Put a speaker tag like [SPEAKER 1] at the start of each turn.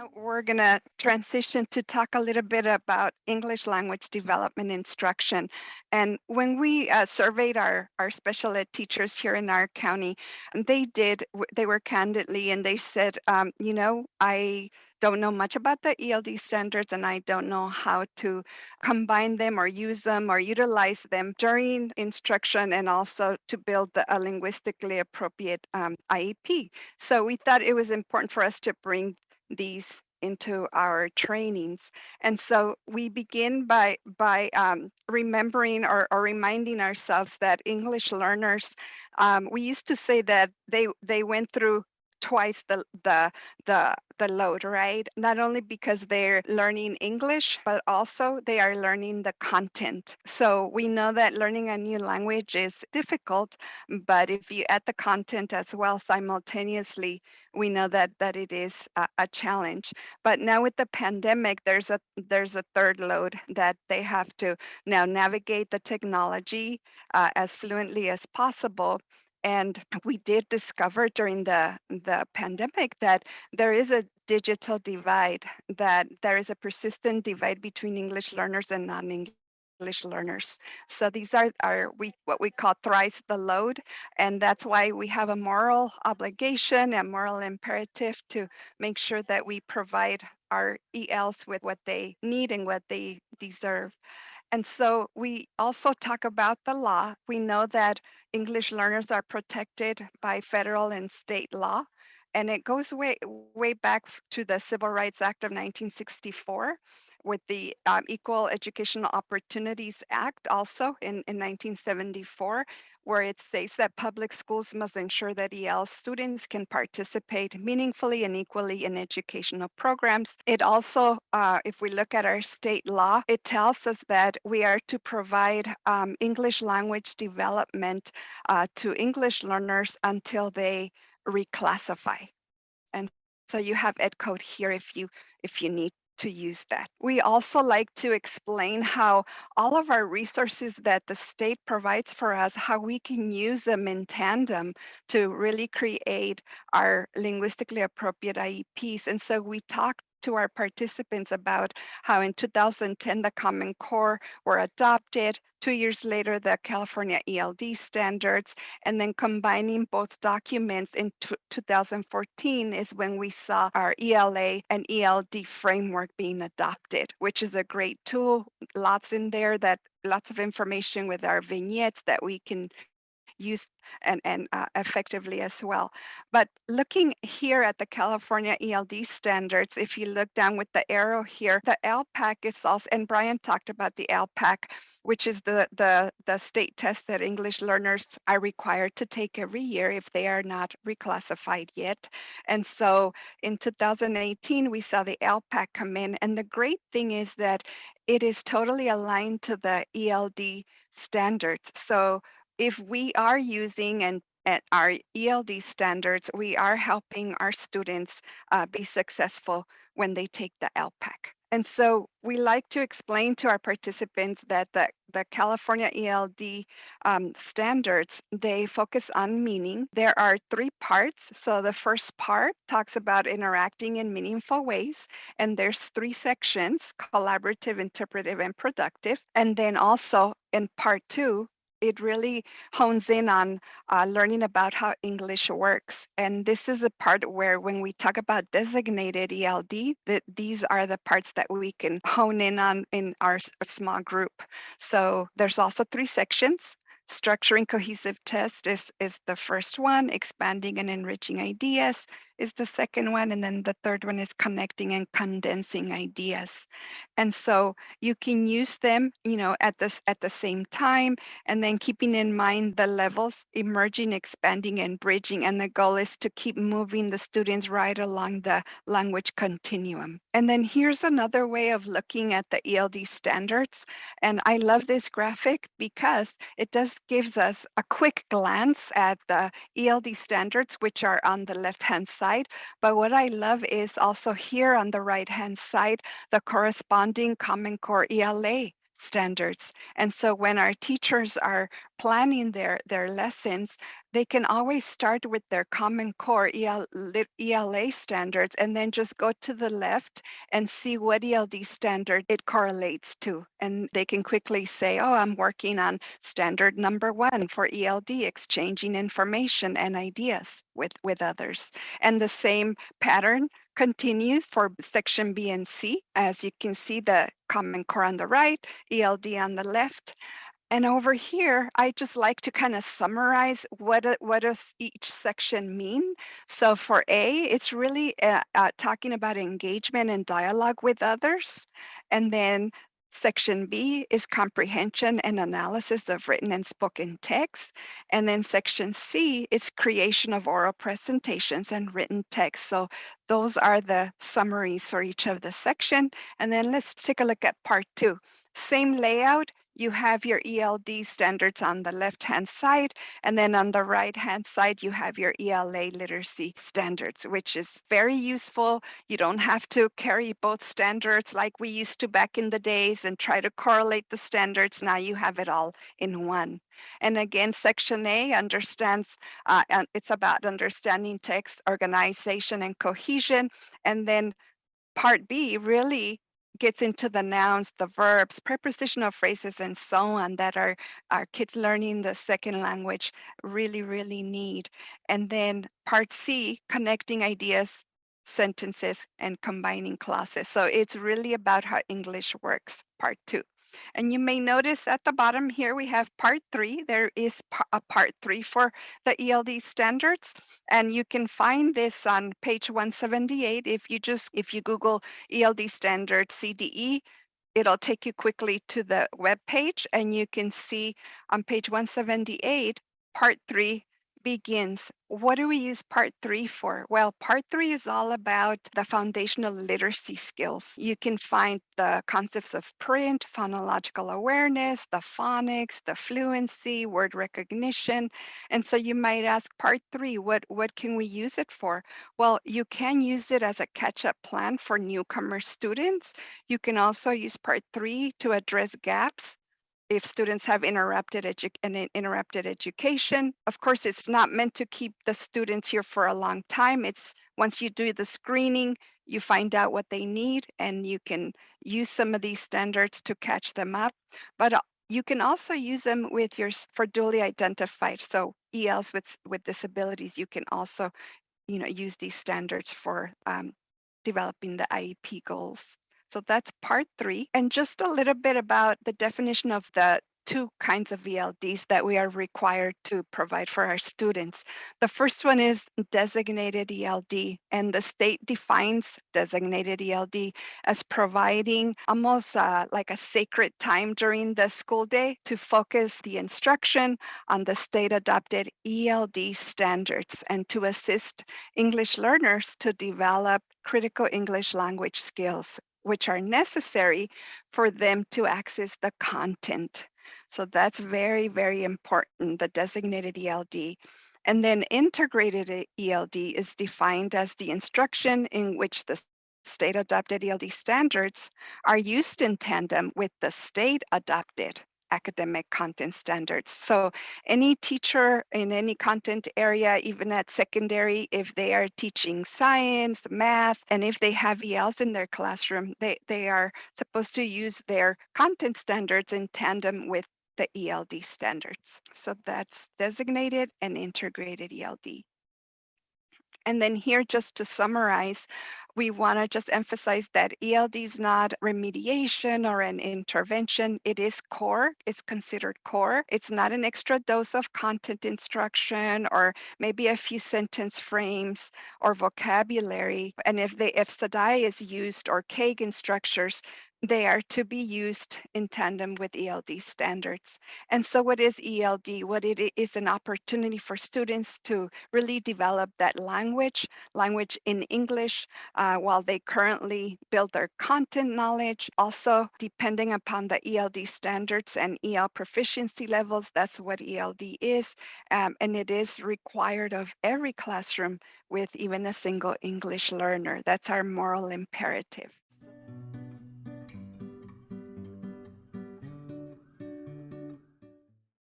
[SPEAKER 1] Now we're going to transition to talk a little bit about English language development instruction. And when we surveyed our special ed teachers here in our county, they were candidly and they said, I don't know much about the ELD standards and I don't know how to combine them or use them or utilize them during instruction and also to build a linguistically appropriate IEP. So we thought it was important for us to bring these into our trainings. And so we begin by remembering or reminding ourselves that English learners, we used to say that they went through twice the load, right? Not only because they're learning English, but also they are learning the content. So we know that learning a new language is difficult, but if you add the content as well simultaneously, we know that it is a challenge. But now with the pandemic, there's a third load that they have to now navigate the technology as fluently as possible. And we did discover during the pandemic that there is a digital divide, that there is a persistent divide between English learners and non-English learners. So these are what we call thrice the load. And that's why we have a moral obligation, a moral imperative to make sure that we provide our ELs with what they need and what they deserve. And so we also talk about the law. We know that English learners are protected by federal and state law, and it goes way back to the Civil Rights Act of 1964 with the Equal Educational Opportunities Act also in 1974, where it states that public schools must ensure that EL students can participate meaningfully and equally in educational programs. It also, if we look at our state law, it tells us that we are to provide English language development to English learners until they reclassify. And so you have ed code here if you need to use that. We also like to explain how all of our resources that the state provides for us, how we can use them in tandem to really create our linguistically appropriate IEPs. And so we talk to our participants about how in 2010 the Common Core were adopted, 2 years later the California ELD standards, and then combining both documents in 2014 is when we saw our ELA and ELD framework being adopted, which is a great tool. Lots in there, that lots of information with our vignettes that we can use and effectively as well. But looking here at the California ELD standards, if you look down with the arrow here, the LPAC is also, and Brian talked about the LPAC, which is the state test that English learners are required to take every year if they are not reclassified yet. And so in 2018, we saw the LPAC come in. And the great thing is that it is totally aligned to the ELD standards. So if we are using and at our ELD standards, we are helping our students be successful when they take the LPAC. And so we like to explain to our participants that the California ELD standards, they focus on meaning. There are 3 parts. So the first part talks about interacting in meaningful ways. And there's 3 sections: collaborative, interpretive, and productive. And then also in part 2, it really hones in on learning about how English works. And this is the part where when we talk about designated ELD, that these are the parts that we can hone in on in our small group. So there's also 3 sections. Structuring cohesive test is the first one. Expanding and enriching ideas is the second one. And then the third one is connecting and condensing ideas. And so you can use them, at the same time, and then keeping in mind the levels: emerging, expanding, and bridging. And the goal is to keep moving the students right along the language continuum. And then here's another way of looking at the ELD standards. And I love this graphic because it gives us a quick glance at the ELD standards, which are on the left-hand side. But what I love is also here on the right-hand side, the corresponding Common Core ELA standards. And so when our teachers are planning their lessons, they can always start with their Common Core ELA standards and then just go to the left and see what ELD standard it correlates to. And they can quickly say, oh, I'm working on standard number 1 for ELD, exchanging information and ideas with others. And the same pattern continues for section B and C. As you can see, the Common Core on the right, ELD on the left. And over here, I just like to kind of summarize what does each section mean. So for A, it's really talking about engagement and dialogue with others. And then section B is comprehension and analysis of written and spoken text. And then section C is creation of oral presentations and written text. So those are the summaries for each of the section. And then let's take a look at part 2. Same layout. You have your ELD standards on the left-hand side, and then on the right-hand side, you have your ELA literacy standards, which is very useful. You don't have to carry both standards like we used to back in the days and try to correlate the standards. Now you have it all in one. And again, Section A understands, and it's about understanding text, organization, and cohesion. And then Part B really gets into the nouns, the verbs, prepositional phrases, and so on that our kids learning the second language really need. And then part C, connecting ideas, sentences, and combining clauses. So it's really about how English works, part 2. And you may notice at the bottom here, we have part 3. There is a part 3 for the ELD standards. And you can find this on page 178. If you Google ELD standard CDE, it'll take you quickly to the web page, and you can see on page 178, part 3 begins. What do we use part 3 for? Well, part 3 is all about the foundational literacy skills. You can find the concepts of print, phonological awareness, the phonics, the fluency, word recognition. And so you might ask, part 3, what can we use it for? Well, you can use it as a catch-up plan for newcomer students. You can also use part 3 to address gaps if students have an interrupted education. Of course, it's not meant to keep the students here for a long time. It's once you do the screening, you find out what they need, and you can use some of these standards to catch them up. But you can also use them for duly identified. So ELs with disabilities, you can also use these standards for developing the IEP goals. So that's part 3. And just a little bit about the definition of the 2 kinds of ELDs that we are required to provide for our students. The first one is designated ELD, and the state defines designated ELD as providing almost like a sacred time during the school day to focus the instruction on the state adopted ELD standards and to assist English learners to develop critical English language skills, which are necessary for them to access the content. So that's very important, the designated ELD. And then integrated ELD is defined as the instruction in which the state adopted ELD standards are used in tandem with the state adopted academic content standards. So any teacher in any content area, even at secondary, if they are teaching science, math, and if they have ELs in their classroom, they are supposed to use their content standards in tandem with the ELD standards. So that's designated and integrated ELD. And then here, just to summarize, we want to just emphasize that ELD is not remediation or an intervention. It is core. It's considered core. It's not an extra dose of content instruction or maybe a few sentence frames or vocabulary. And if SADAI is used or Kagan structures, they are to be used in tandem with ELD standards. And so what is ELD? What it is an opportunity for students to really develop that language in English, while they currently build their content knowledge. Also, depending upon the ELD standards and EL proficiency levels, that's what ELD is. And it is required of every classroom with even a single English learner. That's our moral imperative.